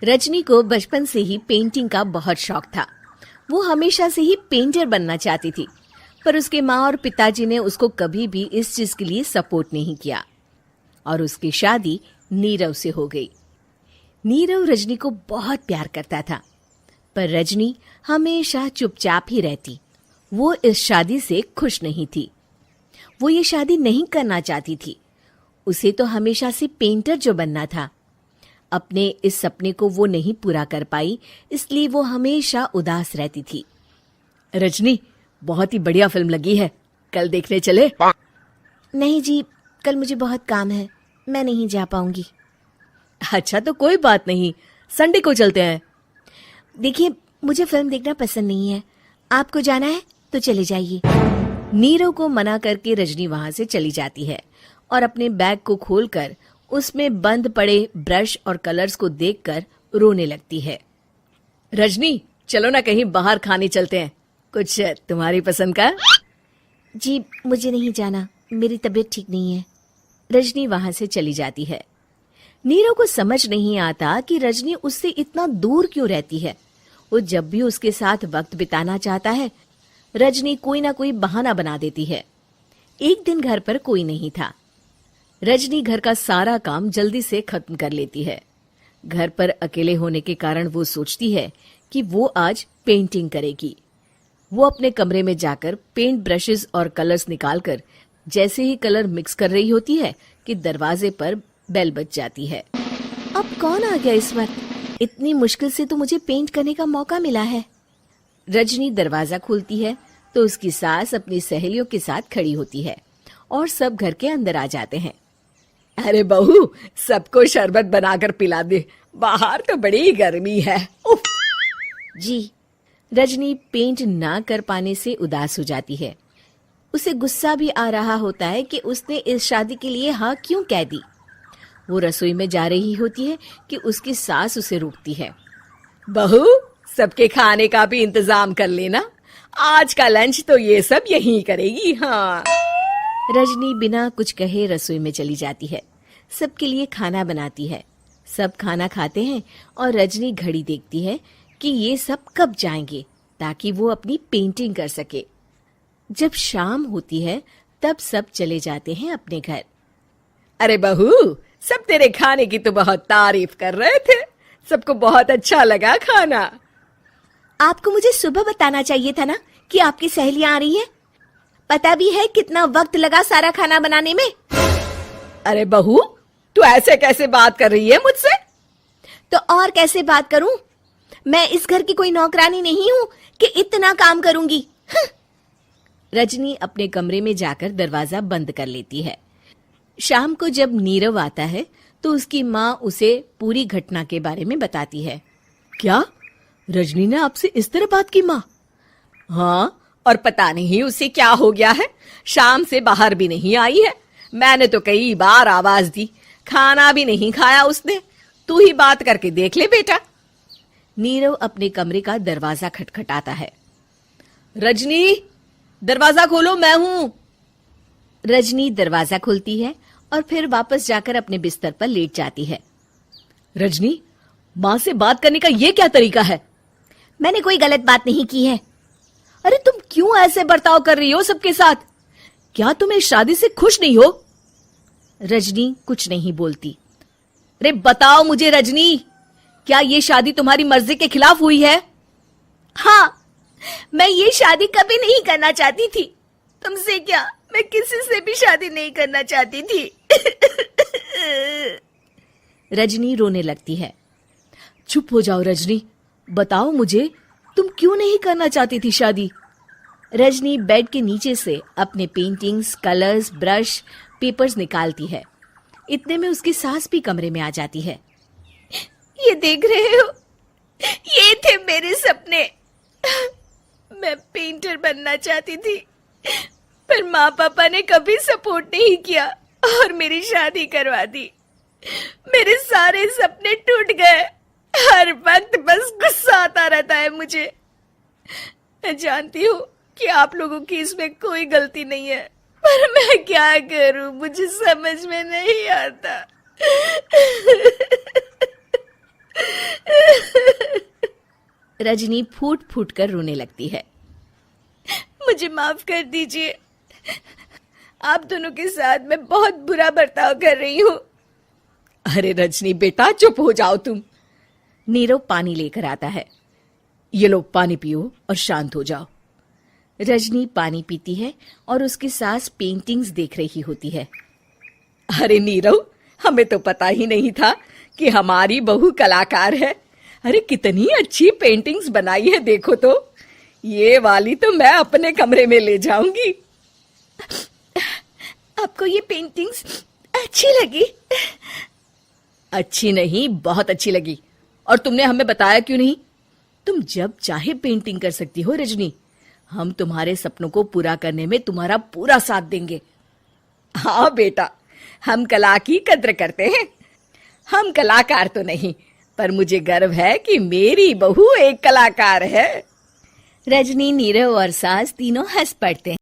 रजनी को बचपन से ही पेंटिंग का बहुत शौक था। वो हमेशा से ही पेंटर बनना चाहती थी, पर उसके माँ और पिताजी ने उसको कभी भी इस चीज के लिए सपोर्ट नहीं किया और उसकी शादी नीरव से हो गई। नीरव रजनी को बहुत प्यार करता था, पर रजनी हमेशा चुपचाप ही रहती। वो इस शादी से खुश नहीं थी। वो ये शादी नहीं करना चाहती थी। उसे तो हमेशा से पेंटर जो बनना था। अपने इस सपने को वो नहीं पूरा कर पाई, इसलिए वो हमेशा उदास रहती थी। रजनी, बहुत ही बढ़िया फिल्म लगी है, कल देखने चले? नहीं जी, कल मुझे बहुत काम है, मैं नहीं जा पाऊंगी। अच्छा तो कोई बात नहीं, संडे को चलते हैं। देखिए, मुझे फिल्म देखना पसंद नहीं है। आपको जाना है तो चले जाइए। नीरव को मना करके रजनी वहां से चली जाती है और अपने बैग को खोलकर उसमें बंद पड़े ब्रश और कलर्स को देखकर रोने लगती है। रजनी, चलो ना कहीं बाहर खाने चलते हैं, कुछ तुम्हारी पसंद का। जी, मुझे नहीं जाना, मेरी तबीयत ठीक नहीं है। रजनी वहां से चली जाती है। नीरव को समझ नहीं आता कि रजनी उससे इतना दूर क्यों रहती है। वो जब भी उसके साथ वक्त बिताना चाहता है, रजनी कोई ना कोई बहाना बना देती है। एक दिन घर पर कोई नहीं था। रजनी घर का सारा काम जल्दी से खत्म कर लेती है। घर पर अकेले होने के कारण वो सोचती है कि वो आज पेंटिंग करेगी। वो अपने कमरे में जाकर पेंट ब्रशेस और कलर्स निकालकर जैसे ही कलर मिक्स कर रही होती है कि दरवाजे पर बेल बज जाती है। अब कौन आ गया इस वक्त? इतनी मुश्किल से तो मुझे पेंट करने का मौका मिला है। रजनी दरवाजा खोलती है तो उसकी सास अपनी सहेलियों के साथ खड़ी होती है और सब घर के अंदर आ जाते हैं। अरे बहू, सबको शरबत बनाकर पिला दे, बाहर तो बड़ी गर्मी है। उफ। जी। रजनी पेंट ना कर पाने से उदास हो जाती है। उसे गुस्सा भी आ रहा होता है कि उसने इस शादी के लिए हाँ क्यों कह दी। वो रसोई में जा रही होती है कि उसकी सास उसे रोकती है। बहू, सबके खाने का भी इंतजाम कर लेना, आज का लंच तो ये सब यहीं करेगी। हाँ। रजनी बिना कुछ कहे रसोई में चली जाती है। सबके लिए खाना बनाती है। सब खाना खाते हैं और रजनी घड़ी देखती है कि ये सब कब जाएंगे ताकि वो अपनी पेंटिंग कर सके। जब शाम होती है तब सब चले जाते हैं अपने घर। अरे बहू, सब तेरे खाने की तो बहुत तारीफ कर रहे थे, सबको बहुत अच्छा लगा खाना। आपको मुझे सुबह बताना चाहिए था ना कि आपकी सहेलियां आ रही हैं। पता भी है कितना वक्त लगा सारा खाना बनाने में। अरे बहू, तू ऐसे कैसे बात कर रही है मुझसे? तो और कैसे बात करूं? मैं इस घर की कोई नौकरानी नहीं हूं कि इतना काम करूंगी। रजनी अपने कमरे में जाकर दरवाजा बंद कर लेती है। शाम को जब नीरव आता है तो उसकी माँ उसे पूरी घटना के बारे में बताती है। क्या रजनी ने आपसे इस तरह बात की माँ? हाँ, और पता नहीं उसे क्या हो गया है, शाम से बाहर भी नहीं आई है। मैंने तो कई बार आवाज दी, खाना भी नहीं खाया उसने। तू ही बात करके देख ले बेटा। नीरव अपने कमरे का दरवाजा खटखटाता है। रजनी, दरवाजा खोलो, मैं हूं। रजनी दरवाजा खोलती है और फिर वापस जाकर अपने बिस्तर पर लेट जाती है। रजनी, माँ से बात करने का ये क्या तरीका है? मैंने कोई गलत बात नहीं की है। अरे तुम क्यों ऐसे बर्ताव कर रही हो सबके साथ? क्या तुम इस शादी से खुश नहीं हो? रजनी कुछ नहीं बोलती। अरे बताओ मुझे रजनी, क्या ये शादी तुम्हारी मर्जी के खिलाफ हुई है? हाँ, मैं ये शादी कभी नहीं करना चाहती थी। तुमसे क्या, मैं किसी से भी शादी नहीं करना चाहती थी। रजनी रोने लगती है। चुप हो जाओ रजनी, बताओ मुझे, तुम क्यों नहीं करना चाहती थी शादी? रजनी बेड के नीचे से अपने पेंटिंग्स, कलर्स, ब्रश, पेपर्स निकालती है। इतने में उसकी सास भी कमरे में आ जाती है। ये देख रहे हो, ये थे मेरे सपने। मैं पेंटर बनना चाहती थी, पर माँ पापा ने कभी सपोर्ट नहीं किया और मेरी शादी करवा दी। मेरे सारे सपने टूट गए। हर वक्त बस गुस्सा आता रहता है मुझे। मैं जानती हूँ कि आप लोगों की इसमें कोई गलती नहीं है, पर मैं क्या करूं, मुझे समझ में नहीं आता। रजनी फूट फूट कर रोने लगती है। मुझे माफ कर दीजिए, आप दोनों के साथ मैं बहुत बुरा बर्ताव कर रही हूँ। अरे रजनी बेटा, चुप हो जाओ तुम। नीरव पानी लेकर आता है। ये लो पानी पियो और शांत हो जाओ। रजनी पानी पीती है और उसकी सास पेंटिंग्स देख रही होती है। अरे नीरव, हमें तो पता ही नहीं था कि हमारी बहू कलाकार है। अरे कितनी अच्छी पेंटिंग्स बनाई है, देखो तो। ये वाली तो मैं अपने कमरे में ले जाऊंगी। आपको ये पेंटिंग्स अच्छी लगी? अच्छी नहीं, बहुत अच्छी लगी। और तुमने हमें बताया क्यों नहीं? तुम जब चाहे पेंटिंग कर सकती हो रजनी। हम तुम्हारे सपनों को पूरा करने में तुम्हारा पूरा साथ देंगे। हाँ बेटा, हम कला की कद्र करते हैं। हम कलाकार तो नहीं, पर मुझे गर्व है कि मेरी बहू एक कलाकार है। रजनी, नीरव और सास तीनों हंस पड़ते हैं।